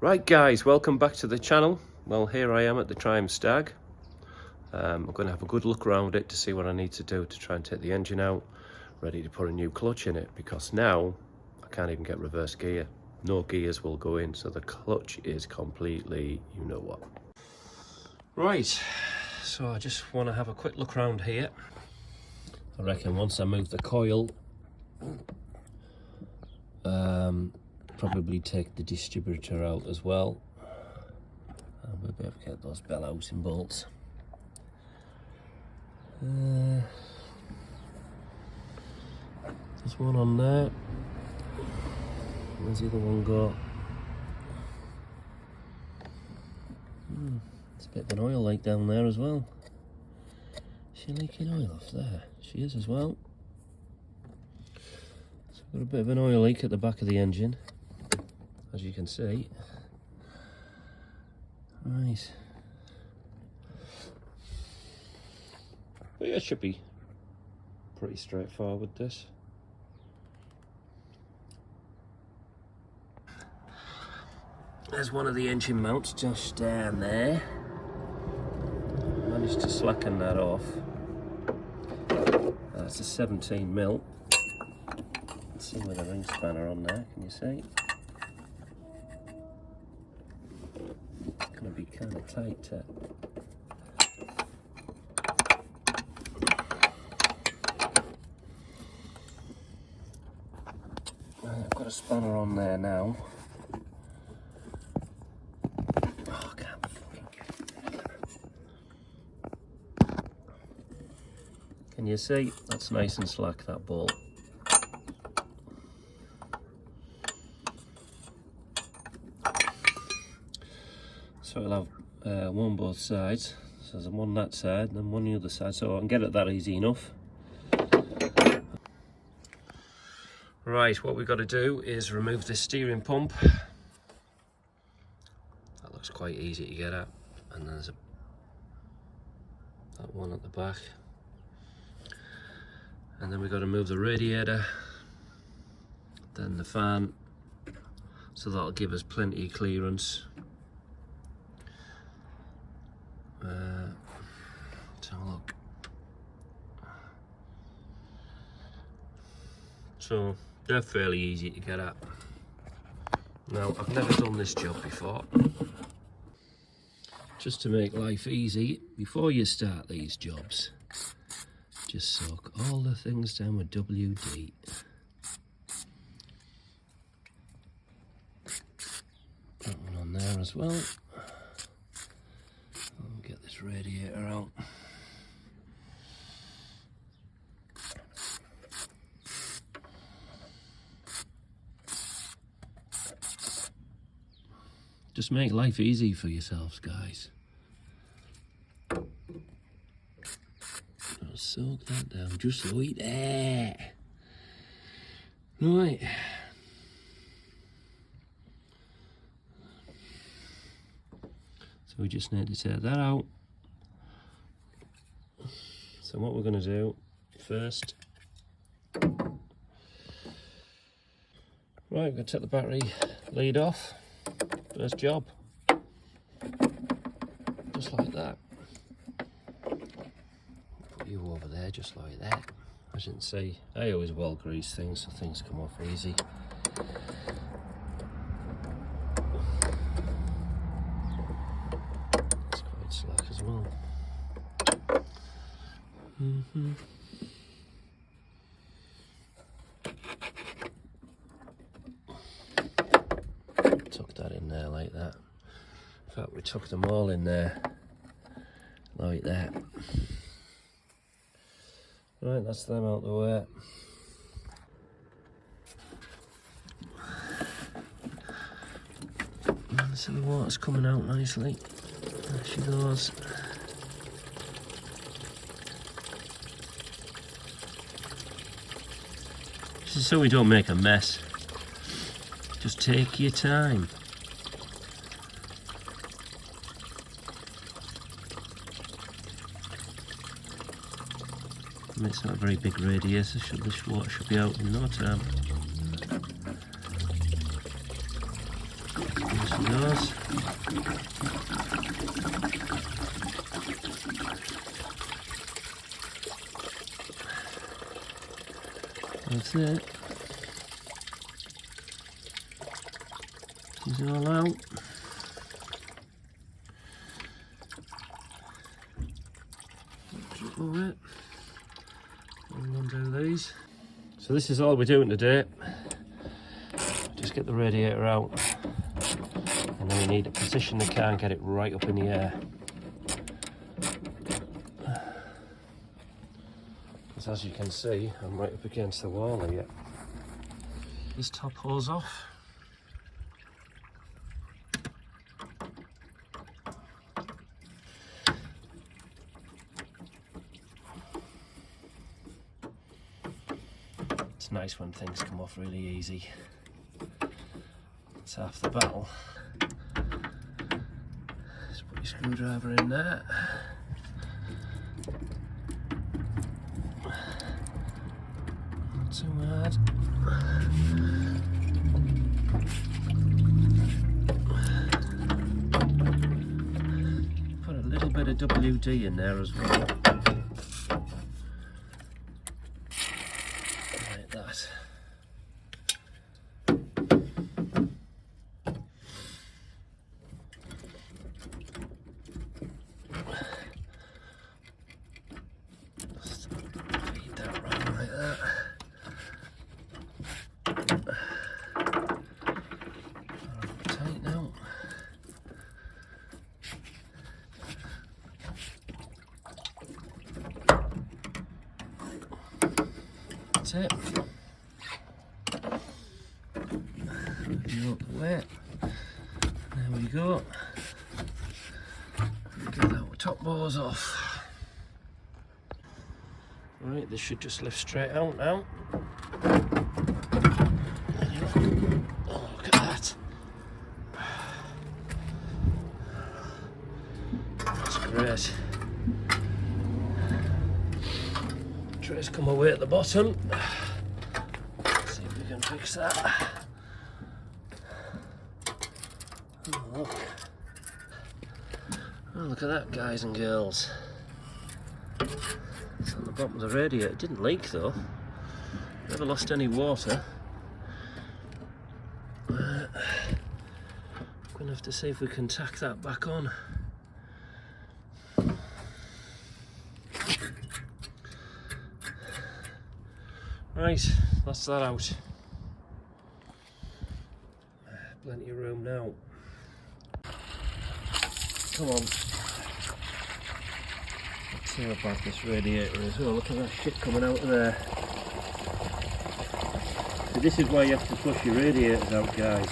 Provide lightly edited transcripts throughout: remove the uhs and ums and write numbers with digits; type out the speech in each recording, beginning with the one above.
Right guys, welcome back to the channel. Well, here I am at the Stag. I'm going to have a good look around it to see what I need to do to try and take the engine out, ready to put a new clutch in it, because now I can't even get reverse gear. No gears will go in, so the clutch is completely, you know what. Right, so I just want to have a quick look around here. I reckon once I move the coil, probably take the distributor out as well. We'll be able to get those bell housing bolts. There's one on there. Where's the other one go? It's a bit of an oil leak down there as well. Is she leaking oil off there? She is as well. So we've got a bit of an oil leak at the back of the engine, as you can see. Right. But yeah, it should be pretty straightforward, this. There's one of the engine mounts just down there. Managed to slacken that off. That's a 17mm. Let's see with a ring spanner on there, can you see? It's going to be kind of tight. I've got a spanner on there now. Oh, I can't fucking get it. Can you see? That's nice and slack, that bolt. So it'll have one on both sides. So there's one on that side and then one on the other side, so I can get it that easy enough. Right, what we've got to do is remove this steering pump. That looks quite easy to get at. And there's that one at the back. And then we've got to move the radiator, then the fan, so that'll give us plenty of clearance. Let's have a look. So they're fairly easy to get at. Now, I've never done this job before. Just to make life easy, before you start these jobs, just soak all the things down with WD. That one on there as well. I'll get this radiator out. Just make life easy for yourselves, guys. I'll soak that down just so it there. Right. So we just need to take that out. So what we're going to do first, right, we're going to take the battery lead off. First job, just like that. Put you over there just like that. As you can see, I always well grease things so things come off easy. It's quite slack as well. Tuck that in there like that. In fact, we tuck them all in there like that. Right, that's them out the way. So the water's coming out nicely. There she goes. This is so we don't make a mess. Just take your time. And it's not a very big radius, so this water should be out in no time. She does. That's it. She's all out. More it. And undo these. So this is all we're doing today. Just get the radiator out, and then we need to position the car and get it right up in the air. Because as you can see, I'm right up against the wall here. This top hose off. It's nice when things come off really easy. It's half the battle. Just put your screwdriver in there. Not too hard. Put a little bit of WD in there as well. Like that. Feed that round like that. Tight now. That's it. You up the way. There we go. Get that top bars off. Right, this should just lift straight out now. Oh, look at that. That's great. Trays come away at the bottom. Let's see if we can fix that. Oh, look. Oh, look at that, guys and girls. It's on the bottom of the radiator. It didn't leak though. Never lost any water. Gonna have to see if we can tack that back on. Right, that's that out. Plenty of room now. Come on. Let's see how bad this radiator is. Oh, look at that shit coming out of there. So this is why you have to flush your radiators out, guys.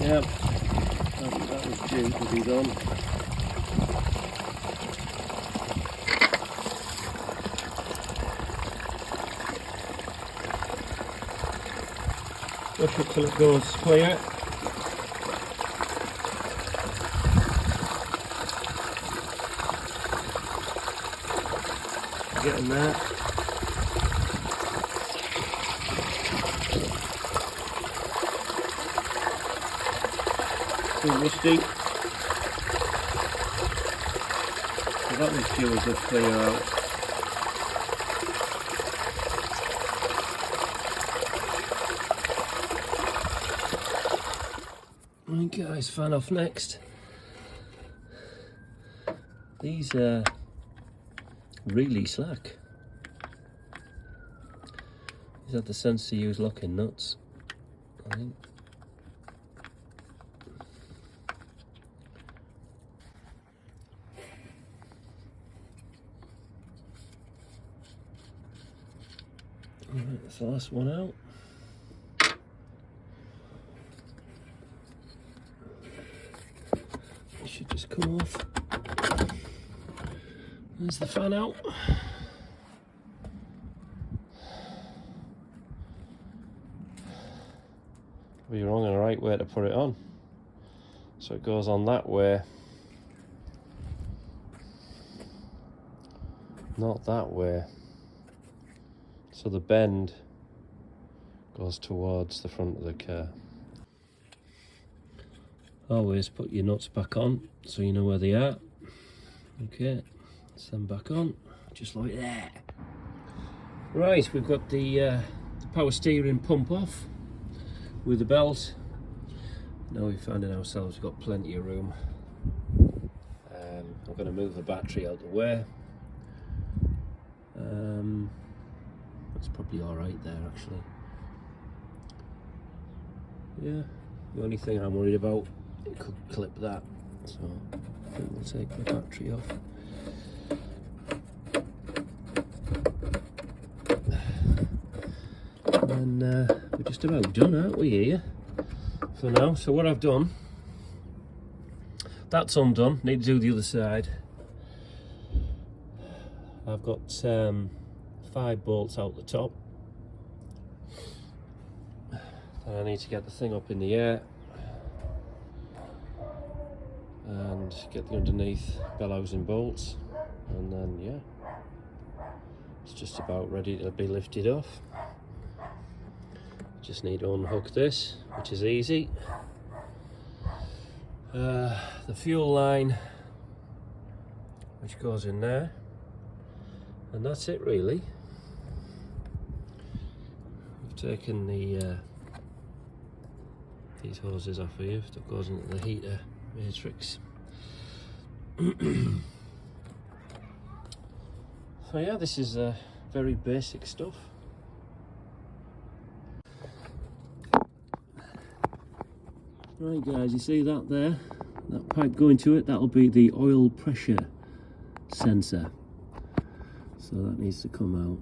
Yep, that was due to be done. Push it till it goes clear. Getting there. Too rusty. So that was due a good clear out. Right guys, fan off next. These are really slack. These have the sense to use locking nuts, I think. Alright, that's the last one out. It should just come off. There's the fan out. Well, you're wrong on the right way to put it on. So it goes on that way. Not that way. So the bend goes towards the front of the car. Always put your nuts back on so you know where they are. Okay, send back on, just like that. Right, we've got the power steering pump off with the belt. Now we're finding ourselves, we've got plenty of room. I'm going to move the battery out the way. That's probably alright there actually. Yeah, the only thing I'm worried about, it could clip that, so I think we'll take the battery off. And we're just about done, aren't we, here for now? So what I've done, that's undone, need to do the other side. I've got 5 bolts out the top, and I need to get the thing up in the air and get the underneath bellows and bolts, and then yeah, it's just about ready to be lifted off. Just need to unhook this, which is easy. The fuel line, which goes in there, and that's it really. We've taken the these hoses off here, that goes into the heater matrix. So yeah, this is very basic stuff. Right guys, you see that there? That pipe going to it, that'll be the oil pressure sensor. So that needs to come out.